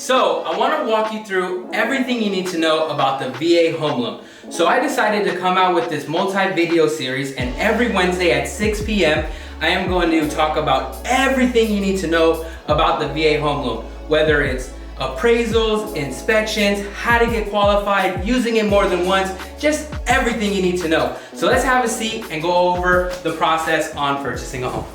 So I want to walk you through everything you need to know about the VA home loan. So I decided to come out with this multi-video series, and every Wednesday at 6 p.m. I am going to talk about everything you need to know about the VA home loan, whether it's appraisals, inspections, how to get qualified, using it more than once, just everything you need to know. So let's have a seat and go over the process on purchasing a home.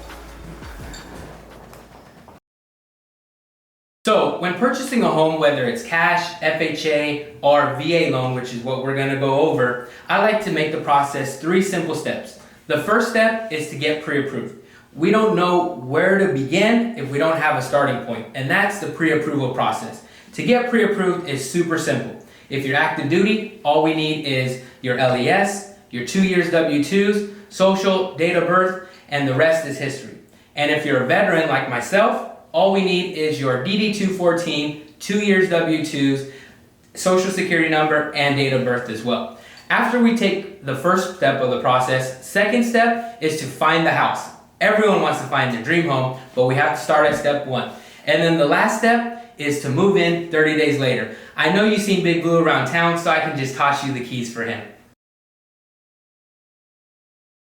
So when purchasing a home, whether it's cash, FHA, or VA loan, which is what we're gonna go over, I like to make the process 3 simple steps. The first step is to get pre-approved. We don't know where to begin if we don't have a starting point, and that's the pre-approval process. To get pre-approved is super simple. If you're active duty, all we need is your LES, your 2 years W-2s, social, date of birth, and the rest is history. And if you're a veteran like myself, all we need is your DD-214, 2 years W-2s, social security number, and date of birth as well. After we take the first step of the process, second step is to find the house. Everyone wants to find their dream home, but we have to start at step 1. And then the last step is to move in 30 days later. I know you've seen Big Blue around town, so I can just toss you the keys for him.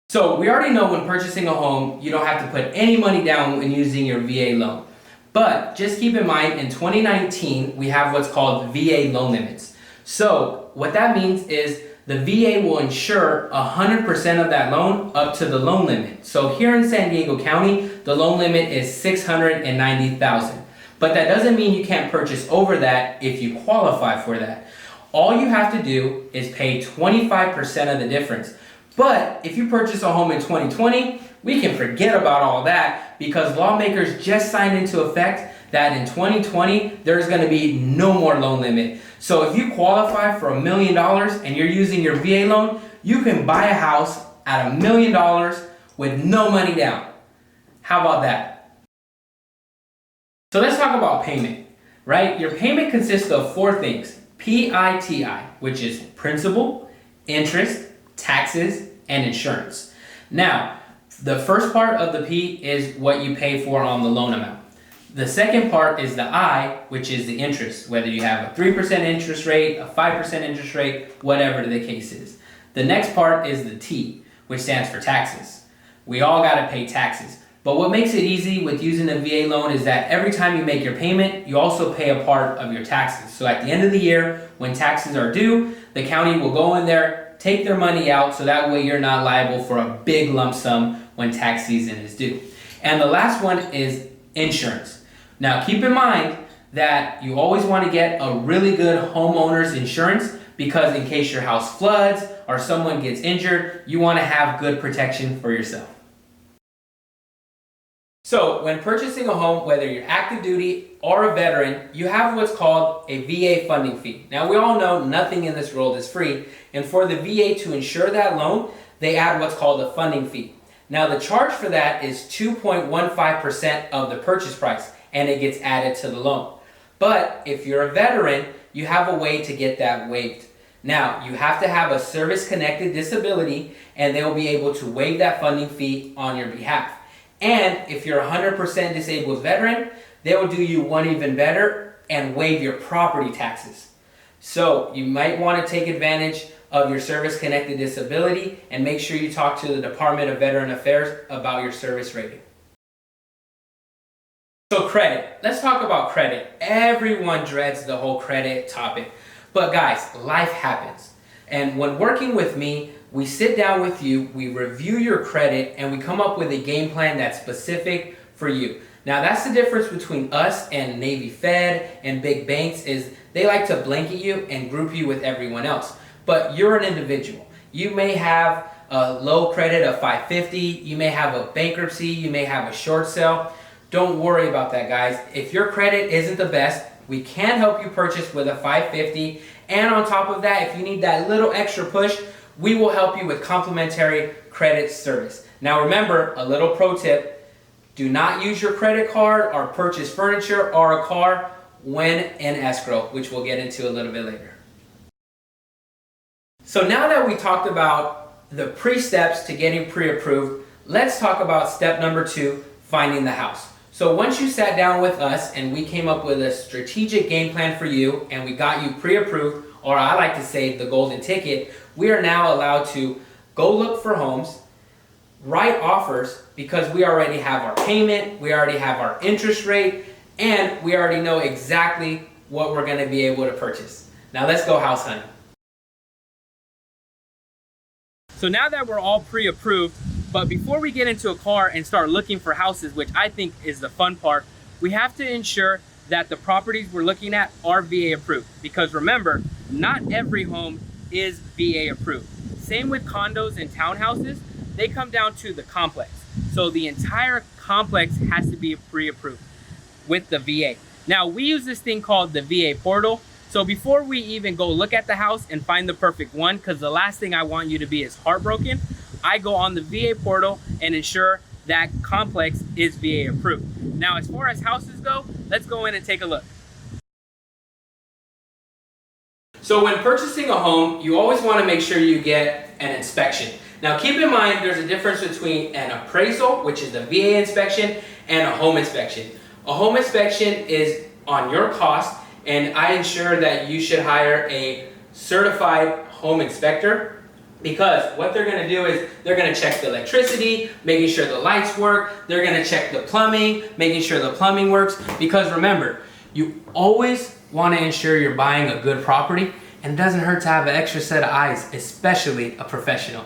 So we already know when purchasing a home, you don't have to put any money down when using your VA loan. But just keep in mind, in 2019, we have what's called VA loan limits. So what that means is the VA will insure 100% of that loan up to the loan limit. So here in San Diego County, the loan limit is $690,000. But that doesn't mean you can't purchase over that if you qualify for that. All you have to do is pay 25% of the difference. But if you purchase a home in 2020, we can forget about all that because lawmakers just signed into effect that in 2020, there's going to be no more loan limit. So if you qualify for $1 million and you're using your VA loan, you can buy a house at $1 million with no money down. How about that? So let's talk about payment, right? Your payment consists of 4 things. P.I.T.I, which is principal, interest, taxes, and insurance. Now, the first part of the P is what you pay for on the loan amount. The second part is the I, which is the interest, whether you have a 3% interest rate, a 5% interest rate, whatever the case is. The next part is the T, which stands for taxes. We all gotta pay taxes. But what makes it easy with using a VA loan is that every time you make your payment, you also pay a part of your taxes. So at the end of the year, when taxes are due, the county will go in there, take their money out, so that way you're not liable for a big lump sum when tax season is due. And the last one is insurance. Now keep in mind that you always want to get a really good homeowner's insurance because in case your house floods or someone gets injured, you want to have good protection for yourself. So when purchasing a home, whether you're active duty or a veteran, you have what's called a VA funding fee. Now we all know nothing in this world is free, and for the VA to insure that loan, they add what's called a funding fee. Now the charge for that is 2.15% of the purchase price, and it gets added to the loan. But if you're a veteran, you have a way to get that waived. Now, you have to have a service-connected disability, and they'll be able to waive that funding fee on your behalf. And if you're a 100% disabled veteran, they will do you one even better and waive your property taxes. So you might want to take advantage of your service-connected disability and make sure you talk to the Department of Veteran Affairs about your service rating. So credit. Let's talk about credit. Everyone dreads the whole credit topic. But guys, life happens. And when working with me, we sit down with you, we review your credit, and we come up with a game plan that's specific for you. Now that's the difference between us and Navy Fed and big banks is they like to blanket you and group you with everyone else. But you're an individual. You may have a low credit of 550, you may have a bankruptcy, you may have a short sale. Don't worry about that, guys. If your credit isn't the best, we can help you purchase with a 550. And on top of that, if you need that little extra push, we will help you with complimentary credit service. Now remember, a little pro tip, do not use your credit card or purchase furniture or a car when in escrow, which we'll get into a little bit later. So now that we talked about the pre-steps to getting pre-approved, let's talk about step number 2, finding the house. So once you sat down with us and we came up with a strategic game plan for you and we got you pre-approved, or I like to say the golden ticket, we are now allowed to go look for homes, write offers, because we already have our payment, we already have our interest rate, and we already know exactly what we're going to be able to purchase. Now let's go house hunting. So now that we're all pre-approved, but before we get into a car and start looking for houses, which I think is the fun part, we have to ensure that the properties we're looking at are VA approved. Because remember, not every home is VA approved. Same with condos and townhouses, they come down to the complex. So the entire complex has to be pre-approved with the VA. Now we use this thing called the VA portal. So before we even go look at the house and find the perfect one, because the last thing I want you to be is heartbroken, I go on the VA portal and ensure that complex is VA approved. Now, as far as houses go, let's go in and take a look. So when purchasing a home, you always want to make sure you get an inspection. Now keep in mind, there's a difference between an appraisal, which is the VA inspection, and a home inspection. A home inspection is on your cost, and I ensure that you should hire a certified home inspector, because what they're going to do is they're going to check the electricity, making sure the lights work. They're going to check the plumbing, making sure the plumbing works. Because remember, you always want to ensure you're buying a good property, and it doesn't hurt to have an extra set of eyes, especially a professional.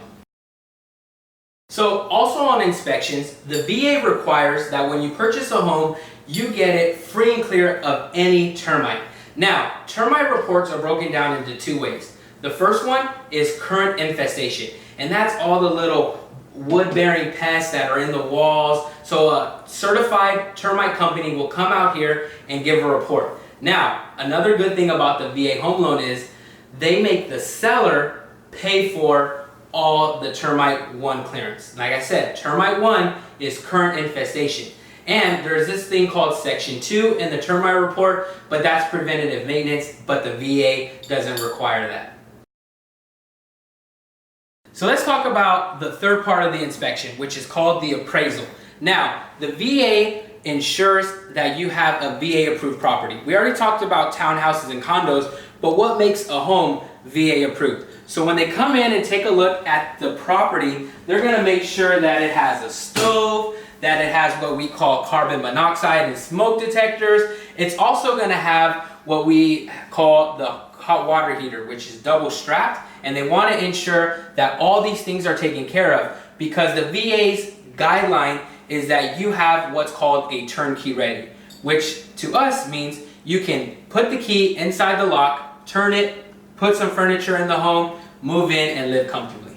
So also on inspections, the VA requires that when you purchase a home, you get it free and clear of any termite. Now, termite reports are broken down into two ways. The first one is current infestation, and that's all the little wood-bearing pests that are in the walls. So a certified termite company will come out here and give a report. Now, another good thing about the VA home loan is they make the seller pay for all the termite 1 clearance. Like I said, termite 1 is current infestation. And there's this thing called Section 2 in the termite report, but that's preventative maintenance, but the VA doesn't require that. So let's talk about the third part of the inspection, which is called the appraisal. Now, the VA ensures that you have a VA approved property. We already talked about townhouses and condos, but what makes a home VA approved? So when they come in and take a look at the property, they're going to make sure that it has a stove, that it has what we call carbon monoxide and smoke detectors. It's also going to have what we call the hot water heater, which is double strapped, and they want to ensure that all these things are taken care of, because the VA's guideline is that you have what's called a turnkey ready, which to us means you can put the key inside the lock, turn it, put some furniture in the home, move in and live comfortably.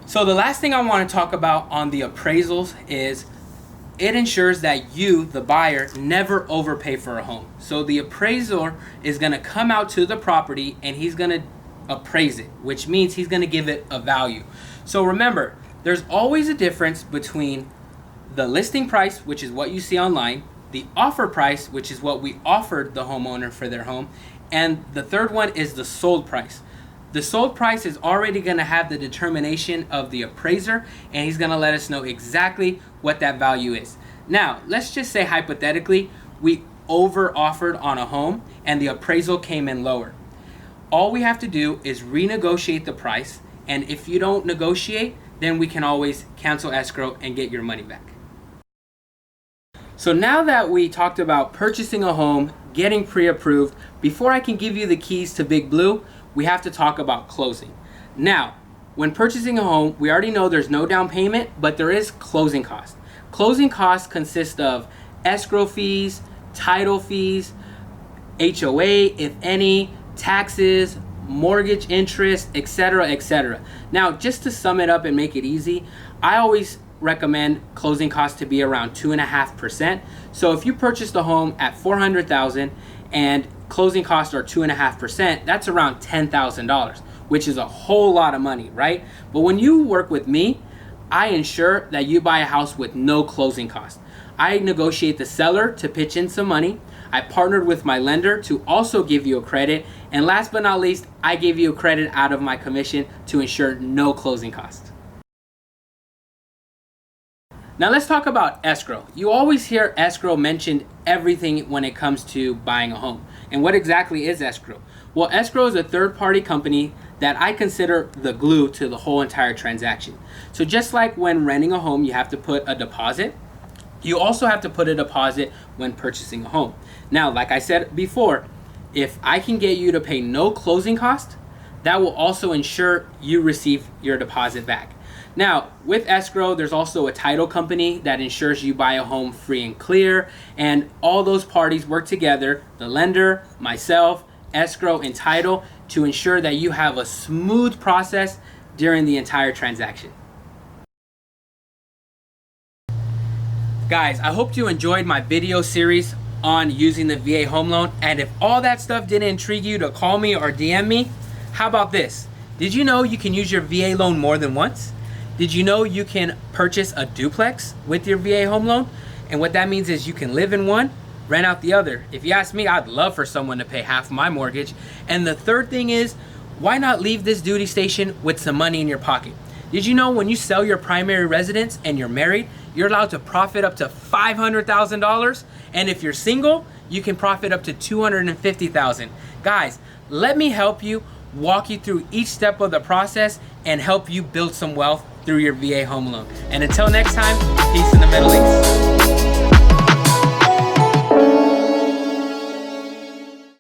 So the last thing I want to talk about on the appraisals is it ensures that you, the buyer, never overpay for a home. So the appraiser is going to come out to the property and he's going to appraise it, which means he's going to give it a value. So remember, there's always a difference between the listing price, which is what you see online, the offer price, which is what we offered the homeowner for their home, and the third one is the sold price. The sold price is already going to have the determination of the appraiser, and he's going to let us know exactly what that value is. Now, let's just say hypothetically, we over offered on a home and the appraisal came in lower. All we have to do is renegotiate the price, and if you don't negotiate, then we can always cancel escrow and get your money back. So now that we talked about purchasing a home, getting pre-approved, before I can give you the keys to Big Blue, we have to talk about closing. Now, when purchasing a home, we already know there's no down payment, but there is closing costs. Closing costs consist of escrow fees, title fees, HOA, if any, taxes, mortgage interest, etc., etc. Now, just to sum it up and make it easy, I always recommend closing costs to be around 2.5%. So if you purchased a home at $400,000 and closing costs are 2.5%, that's around $10,000, which is a whole lot of money, right? But when you work with me, I ensure that you buy a house with no closing costs. I negotiate the seller to pitch in some money. I partnered with my lender to also give you a credit. And last but not least, I give you a credit out of my commission to ensure no closing costs. Now let's talk about escrow. You always hear escrow mentioned everything when it comes to buying a home. And what exactly is escrow? Well, escrow is a third-party company that I consider the glue to the whole entire transaction. So just like when renting a home, you have to put a deposit, you also have to put a deposit when purchasing a home. Now, like I said before, if I can get you to pay no closing cost, that will also ensure you receive your deposit back. Now, with escrow, there's also a title company that ensures you buy a home free and clear, and all those parties work together, the lender, myself, escrow, and title, to ensure that you have a smooth process during the entire transaction. Guys, I hope you enjoyed my video series on using the VA home loan, and if all that stuff didn't intrigue you to call me or DM me, how about this? Did you know you can use your VA loan more than once? Did you know you can purchase a duplex with your VA home loan? And what that means is you can live in one, rent out the other. If you ask me, I'd love for someone to pay half my mortgage. And the third thing is, why not leave this duty station with some money in your pocket? Did you know when you sell your primary residence and you're married, you're allowed to profit up to $500,000? And if you're single, you can profit up to $250,000. Guys, let me help you, walk you through each step of the process and help you build some wealth through your VA home loan. And until next time, peace in the Middle East.